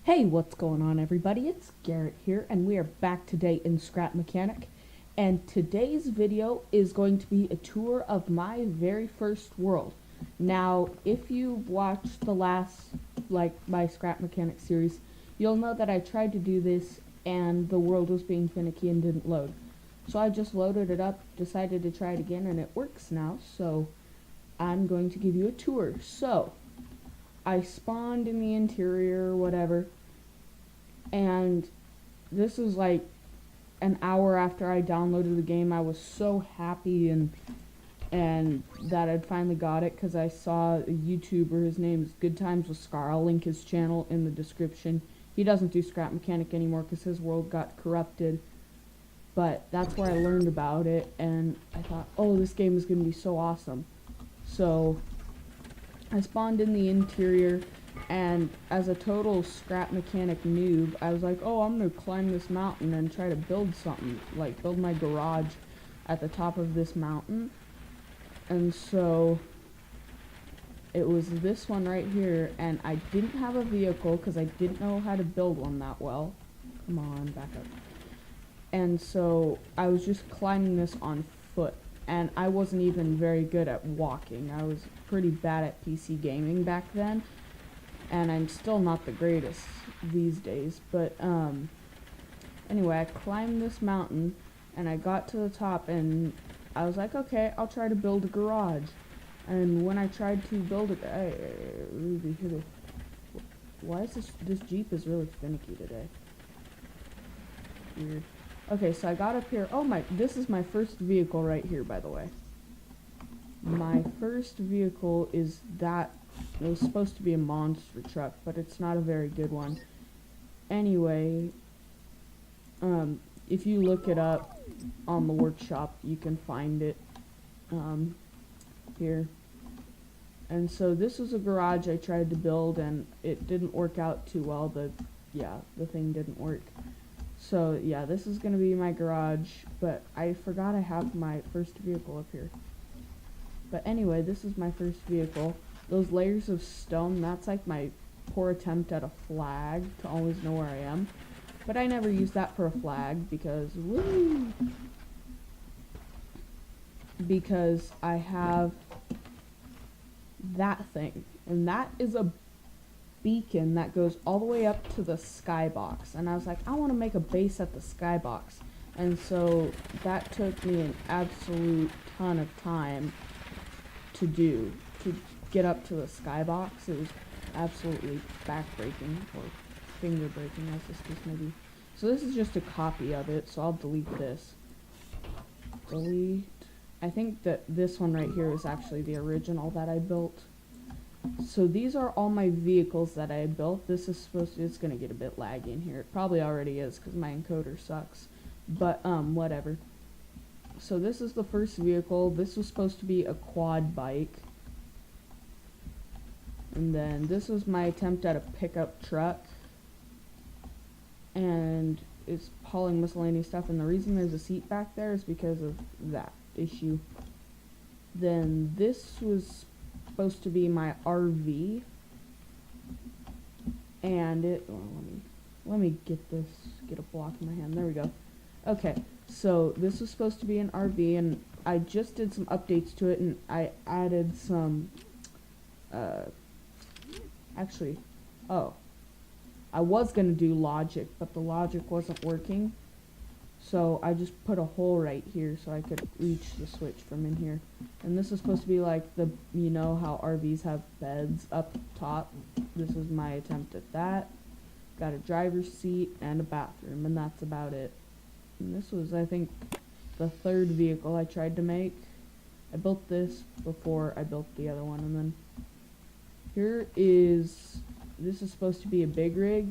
Hey, what's going on, everybody? It's Garrett here, and we are back today in Scrap Mechanic. And today's video is going to be a tour of my very first world. Now, if you watched the last, my Scrap Mechanic series, you'll know that I tried to do this, and the world was being finicky and didn't load. So I just loaded it up, decided to try it again, and it works now. So I'm going to give you a tour. So I spawned in the interior, whatever. And this is like an hour after I downloaded the game. I was so happy and that I'd finally got it because I saw a YouTuber, his name is Good Times with Scar. I'll link his channel in the description. He doesn't do Scrap Mechanic anymore because his world got corrupted, but that's where I learned about it, and I thought, oh, this game is going to be so awesome. So I spawned in the interior, and as a total Scrap Mechanic noob, I was like, oh, I'm going to climb this mountain and try to build something, like build my garage at the top of this mountain. And so it was this one right here, and I didn't have a vehicle because I didn't know how to build one that well. Come on, back up. And so I was just climbing this on foot, and I wasn't even very good at walking. I was pretty bad at PC gaming back then, and I'm still not the greatest these days. But anyway, I climbed this mountain, and I got to the top, and I was like, okay, I'll try to build a garage. And when I tried to build it, why is this Jeep is really finicky today? Weird. Okay, so I got up here. Oh my, this is my first vehicle right here, by the way. My first vehicle is that. It was supposed to be a monster truck, but it's not a very good one. Anyway, if you look it up on the workshop, you can find it here. And so this was a garage I tried to build, and it didn't work out too well. The thing didn't work. So yeah, this is gonna be my garage, but I forgot I have my first vehicle up here. But anyway, this is my first vehicle. Those layers of stone, that's like my poor attempt at a flag to always know where I am. But I never use that for a flag because, woo! Because I have that thing, and that is a beacon that goes all the way up to the skybox. And I was like, I want to make a base at the skybox. And so that took me an absolute ton of time to do, to get up to the skybox. It was absolutely backbreaking, or finger breaking as this case may be. So this is just a copy of it, so I'll delete this. Delete. I think that this one right here is actually the original that I built. So these are all my vehicles that I built. This is it's gonna get a bit laggy in here. It probably already is because my encoder sucks. But whatever. So this is the first vehicle. This was supposed to be a quad bike. And then this was my attempt at a pickup truck. And it's hauling miscellaneous stuff, and the reason there's a seat back there is because of that issue. Then this was supposed to be my RV, and let me get a block in my hand. There we go. Okay, so this was supposed to be an RV, and I just did some updates to it, and I added some I was gonna do logic, but the logic wasn't working, so I just put a hole right here so I could reach the switch from in here. And this is supposed to be like you know how RVs have beds up top? This was my attempt at that. Got a driver's seat and a bathroom, and that's about it. And this was, I think, the third vehicle I tried to make. I built this before I built the other one, and then this is supposed to be a big rig,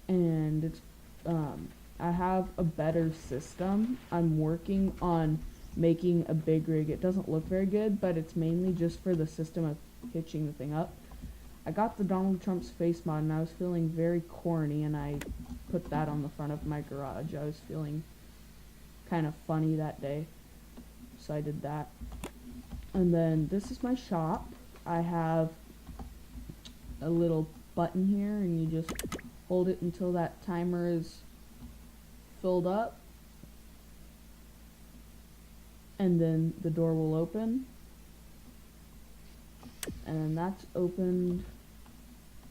and it's I have a better system. I'm working on making a big rig. It doesn't look very good, but it's mainly just for the system of hitching the thing up. I got the Donald Trump's face mod, and I was feeling very corny, and I put that on the front of my garage. I was feeling kind of funny that day, so I did that. And then this is my shop. I have a little button here, and you just hold it until that timer is filled up, and then the door will open, and then that's opened,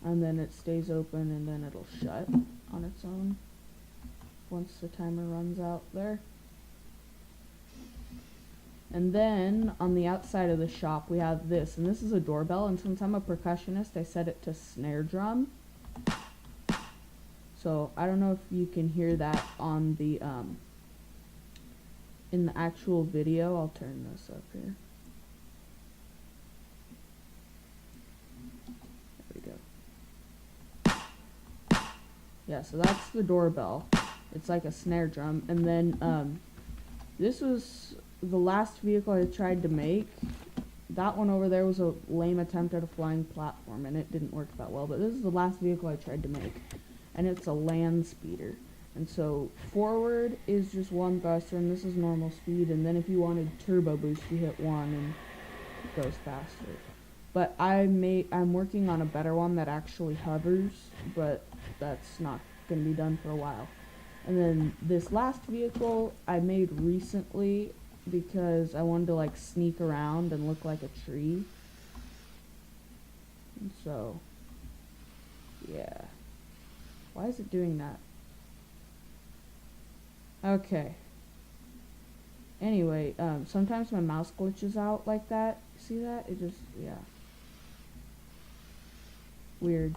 and then it stays open, and then it'll shut on its own once the timer runs out there. And then on the outside of the shop we have this, and this is a doorbell, and since I'm a percussionist I set it to snare drum. So I don't know if you can hear that on the in the actual video. I'll turn this up here. There we go. Yeah, so that's the doorbell. It's like a snare drum. And then this was the last vehicle I tried to make. That one over there was a lame attempt at a flying platform, and it didn't work that well. But this is the last vehicle I tried to make, and it's a land speeder. And so forward is just one thruster, and this is normal speed. And then if you wanted turbo boost, you hit 1 and it goes faster. But I'm working on a better one that actually hovers, but that's not going to be done for a while. And then this last vehicle I made recently because I wanted to like sneak around and look like a tree. And so, yeah. Why is it doing that? Okay. Anyway, sometimes my mouse glitches out like that. See that? It just, yeah. Weird.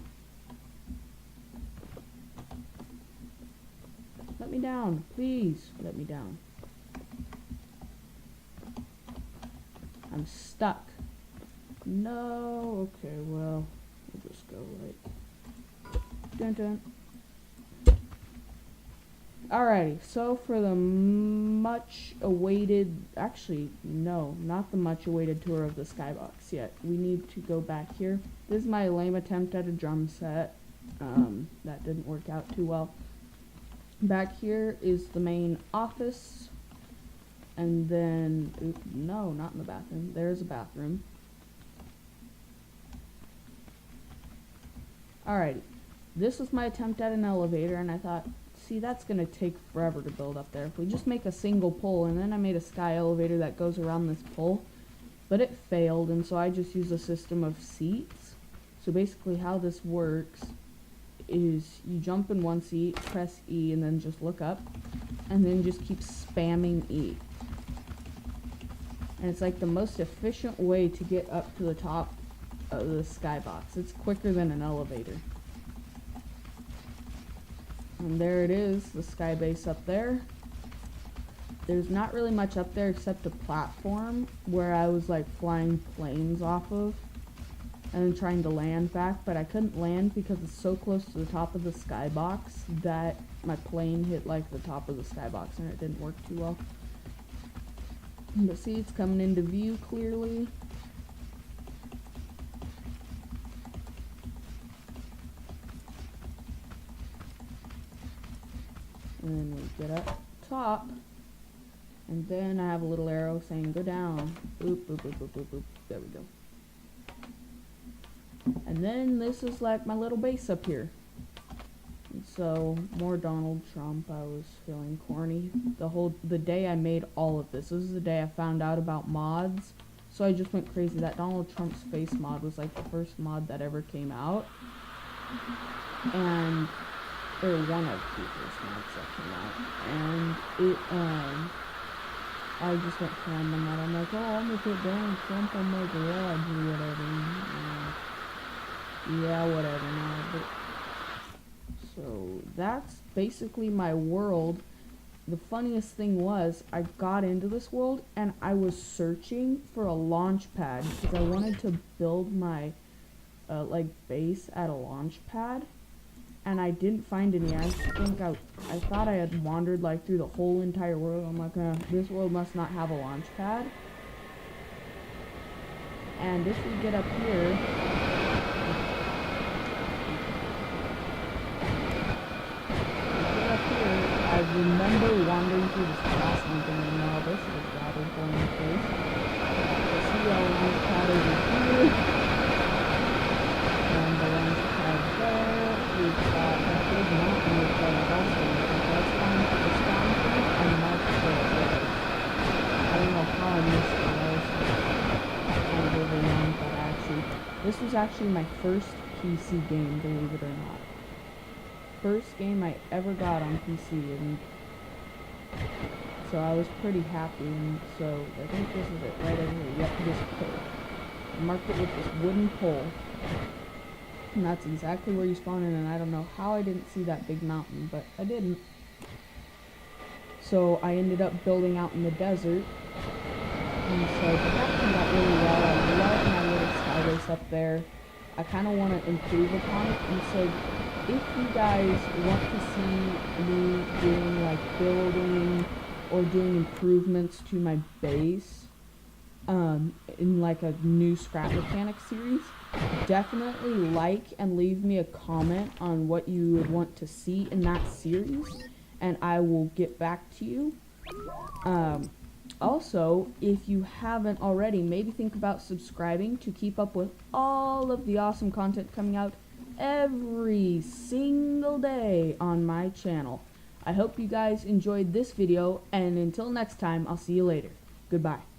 Let me down, please. Let me down. I'm stuck. No. Okay, well, we'll just go like dun dun. Alrighty, so for the much awaited, actually no, not the much awaited tour of the skybox yet. We need to go back here. This is my lame attempt at a drum set. That didn't work out too well. Back here is the main office, and then, no, not in the bathroom. There's a bathroom. Alrighty, this was my attempt at an elevator, and I thought, see, that's gonna take forever to build up there. If we just make a single pole, and then I made a sky elevator that goes around this pole, but it failed, and so I just used a system of seats. So basically how this works is you jump in one seat, press E, and then just look up, and then just keep spamming E. And it's like the most efficient way to get up to the top of the skybox. It's quicker than an elevator. And there it is, the sky base up there. There's not really much up there except a platform where I was like flying planes off of and then trying to land back, but I couldn't land because it's so close to the top of the skybox that my plane hit like the top of the skybox and it didn't work too well. But see, it's coming into view clearly. And then we get up top, and then I have a little arrow saying go down. Boop, boop, boop, boop, boop, boop. There we go. And then this is like my little base up here. And so, more Donald Trump. I was feeling corny. The day I made all of this. This is the day I found out about mods. So I just went crazy. That Donald Trump's face mod was like the first mod that ever came out. And or one of the first mods that came out, and it, I just went ham on that. I'm like, oh, I'm gonna put Donald Trump on my garage or whatever. Yeah, whatever now. But so that's basically my world. The funniest thing was, I got into this world and I was searching for a launch pad because I wanted to build my like base at a launch pad. And I didn't find any. I thought I had wandered like through the whole entire world. I'm like, this world must not have a launch pad. And if we get up here, I remember wandering through this class and thinking, no, this is a rather boring place. I see a launch pad over here, and the launch pad this was actually my first PC game, believe it or not. First game I ever got on PC, and so I was pretty happy. And so I think this is it right over here. Yep, this pole. I marked it with this wooden pole. And that's exactly where you spawn in, and I don't know how I didn't see that big mountain, but I didn't. So I ended up building out in the desert. And so the that turned out really well. I love my little sky race up there. I kind of want to improve upon it. And so if you guys want to see me doing like building or doing improvements to my base, in like a new Scrap Mechanic series, definitely like and leave me a comment on what you would want to see in that series, and I will get back to you. Also, if you haven't already, maybe think about subscribing to keep up with all of the awesome content coming out every single day on my channel. I hope you guys enjoyed this video, and until next time, I'll see you later. Goodbye.